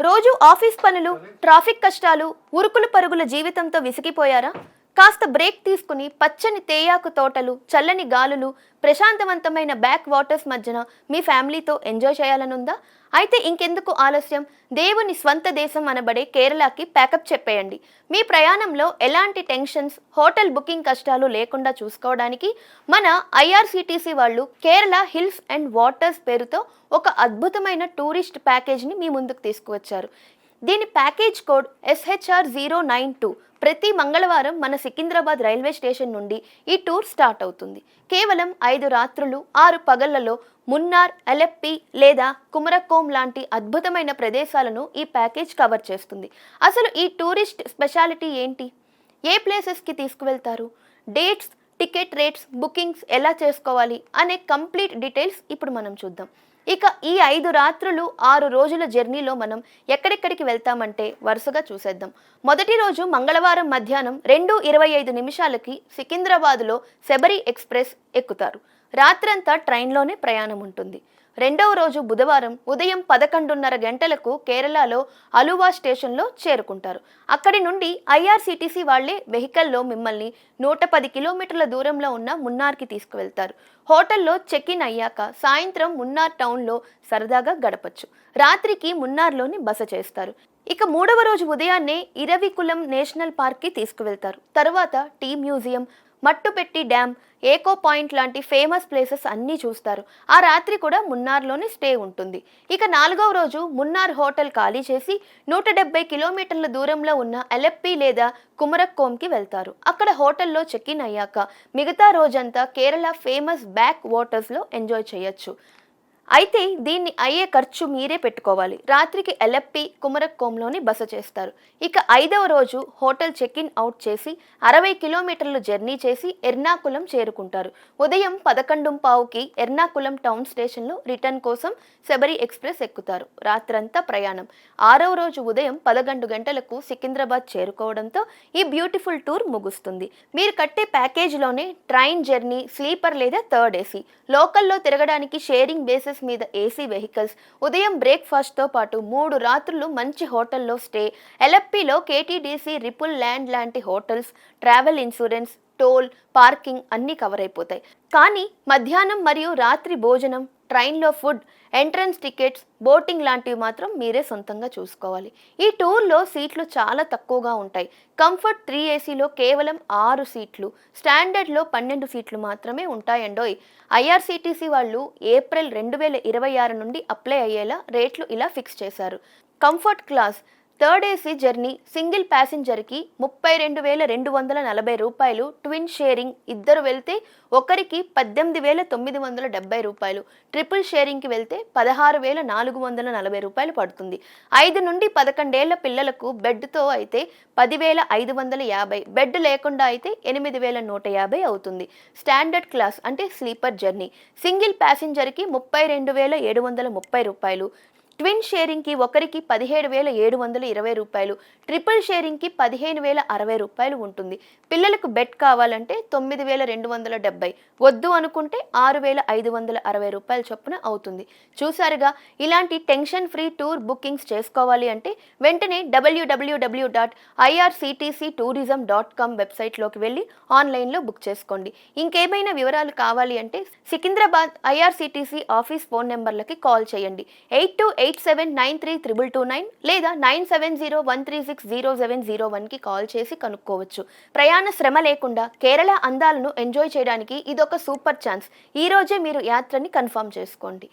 రోజు ఆఫీస్ పనులు, ట్రాఫిక్ కష్టాలు, ఉరుకులు పరుగుల జీవితంతో విసిగిపోయారా? కాస్త బ్రేక్ తీసుకుని పచ్చని తేయాకు తోటలు, చల్లని గాలులు, ప్రశాంతవంతమైన బ్యాక్ వాటర్స్ మధ్యన మీ ఫ్యామిలీతో ఎంజాయ్ చేయాలనుందా? అయితే ఇంకెందుకు ఆలస్యం? దేవుని స్వంత దేశం అనబడే కేరళకి ప్యాకప్ చెప్పేయండి. మీ ప్రయాణంలో ఎలాంటి టెన్షన్స్, హోటల్ బుకింగ్ కష్టాలు లేకుండా చూసుకోవడానికి మన ఐఆర్సిటిసి వాళ్ళు కేరళ హిల్స్ అండ్ వాటర్స్ పేరుతో ఒక అద్భుతమైన టూరిస్ట్ ప్యాకేజ్ని మీ ముందుకు తీసుకువచ్చారు. దీని ప్యాకేజ్ కోడ్ SHR092. ప్రతి మంగళవారం మన సికింద్రాబాద్ రైల్వే స్టేషన్ నుండి ఈ టూర్ స్టార్ట్ అవుతుంది. కేవలం 5 రాత్రులు 6 పగళ్లలో మున్నార్, అలెప్పి లేదా కుమరకోం లాంటి అద్భుతమైన ప్రదేశాలను ఈ ప్యాకేజ్ కవర్ చేస్తుంది. అసలు ఈ టూరిస్ట్ స్పెషాలిటీ ఏంటి? ఏ ప్లేసెస్కి తీసుకువెళ్తారు? డేట్స్, టికెట్ రేట్స్, బుకింగ్స్ ఎలా చేసుకోవాలి అనే కంప్లీట్ డీటెయిల్స్ ఇప్పుడు మనం చూద్దాం. ఇక ఈ 5 రాత్రులు 6 రోజుల జర్నీలో మనం ఎక్కడెక్కడికి వెళ్తామంటే వరుసగా చూసేద్దాం. మొదటి రోజు మంగళవారం మధ్యాహ్నం 2:25 సికింద్రాబాద్లో శబరి ఎక్స్ప్రెస్ ఎక్కుతారు. రాత్రంతా ట్రైన్లోనే ప్రయాణం ఉంటుంది. రెండవ రోజు బుధవారం ఉదయం 11:30 గంటలకు కేరళలో అలువా స్టేషన్లో చేరుకుంటారు. అక్కడి నుండి ఐఆర్సిటిసి వాళ్లే వెహికల్లో మిమ్మల్ని 110 కిలోమీటర్ల దూరంలో ఉన్న మున్నార్కి తీసుకువెళ్తారు. హోటల్లో చెక్ ఇన్ అయ్యాక సాయంత్రం మున్నార్ టౌన్లో సరదాగా గడపచ్చు. రాత్రికి మున్నార్లోని బస చేస్తారు. ఇక మూడవ రోజు ఉదయాన్నే ఇరవికులం నేషనల్ పార్క్కి తీసుకువెళ్తారు. తర్వాత టీ మ్యూజియం, మట్టుపెట్టి డ్యామ్, ఏకో పాయింట్ లాంటి ఫేమస్ ప్లేసెస్ అన్నీ చూస్తారు. ఆ రాత్రి కూడా మున్నార్లోనే స్టే ఉంటుంది. ఇక 4వ రోజు మున్నార్ హోటల్ ఖాళీ చేసి 170 కిలోమీటర్ల దూరంలో ఉన్న అలెప్పి లేదా కుమరక్కోంకి వెళ్తారు. అక్కడ హోటల్లో చెక్ ఇన్ అయ్యాక మిగతా రోజంతా కేరళ ఫేమస్ బ్యాక్ వాటర్స్లో ఎంజాయ్ చేయొచ్చు. అయితే దీన్ని అయ్యే ఖర్చు మీరే పెట్టుకోవాలి. రాత్రికి అలెప్పి, కుమరక్కోంలోని బస చేస్తారు. ఇక 5వ రోజు హోటల్ చెక్ ఇన్ అవుట్ చేసి 60 కిలోమీటర్లు జర్నీ చేసి ఎర్నాకులం చేరుకుంటారు. ఉదయం 11:15కి ఎర్నాకులం టౌన్ స్టేషన్లో రిటర్న్ కోసం శబరి ఎక్స్ప్రెస్ ఎక్కుతారు. రాత్రంతా ప్రయాణం. 6వ రోజు ఉదయం 11 గంటలకు సికింద్రాబాద్ చేరుకోవడంతో ఈ బ్యూటిఫుల్ టూర్ ముగుస్తుంది. మీరు కట్టే ప్యాకేజీలోనే ట్రైన్ జర్నీ, స్లీపర్ లేదా థర్డ్ ఏసీ, లోకల్లో తిరగడానికి షేరింగ్ బేసిస్ మీద ఏసీ వెహికల్స్, ఉదయం బ్రేక్ఫాస్ట్తో పాటు 3 రాత్రులు మంచి హోటల్లో స్టే, ఎలప్పిలో కేటీడీసీ, రిపుల్ ల్యాండ్ లాంటి hotels, travel insurance, toll, parking అన్నీ కవర్ అయిపోతాయి. కానీ మధ్యాహ్నం మరియు రాత్రి భోజనం, ట్రైన్లో ఫుడ్, ఎంట్రన్స్ టికెట్స్, బోటింగ్ లాంటివి మాత్రం మీరే సొంతంగా చూసుకోవాలి. ఈ టూర్లో సీట్లు చాలా తక్కువగా ఉంటాయి. కంఫర్ట్ 3 ఏసీలో కేవలం 6 సీట్లు, స్టాండర్డ్లో 12 సీట్లు మాత్రమే ఉంటాయండోయ్. ఐఆర్సిటిసి వాళ్ళు ఏప్రిల్ 2026 నుండి అప్లై అయ్యేలా రేట్లు ఇలా ఫిక్స్ చేశారు. Comfort class third AC journey single ప్యాసింజర్కి 32,240 రూపాయలు, ట్విన్ షేరింగ్ ఇద్దరు వెళ్తే ఒకరికి 18,970 రూపాయలు, ట్రిపుల్ షేరింగ్కి వెళ్తే 16,440 రూపాయలు పడుతుంది. 5 నుండి 11 ఏళ్ల పిల్లలకు బెడ్తో అయితే 10,550, బెడ్ లేకుండా అయితే 8,150 అవుతుంది. స్టాండర్డ్ క్లాస్ అంటే స్లీపర్ జర్నీ సింగిల్ ప్యాసింజర్కి 32,730 రూపాయలు, ట్విన్ షేరింగ్కి ఒకరికి 17,720 రూపాయలు, ట్రిపుల్ షేరింగ్కి 15,060 రూపాయలు ఉంటుంది. పిల్లలకు బెడ్ కావాలంటే 9,270, వద్దు అనుకుంటే 6,560 రూపాయల చొప్పున అవుతుంది. చూసారుగా, ఇలాంటి టెన్షన్ ఫ్రీ టూర్ బుకింగ్స్ చేసుకోవాలి అంటే వెంటనే www.irctctourism.com వెబ్సైట్లోకి వెళ్ళి ఆన్లైన్లో బుక్ చేసుకోండి. ఇంకేమైనా వివరాలు కావాలి అంటే సికింద్రాబాద్ ఐఆర్సిటిసి ఆఫీస్ ఫోన్ నెంబర్లకి కాల్ చేయండి. 8287932229 లేదా 9701360701కి కాల్ చేసి కనుక్కోవచ్చు. ప్రయాణ శ్రమ లేకుండా కేరళ అందాలను ఎంజాయ్ చేయడానికి ఇదొక సూపర్ ఛాన్స్. ఈ రోజే మీరు యాత్రని కన్ఫర్మ్ చేసుకోండి.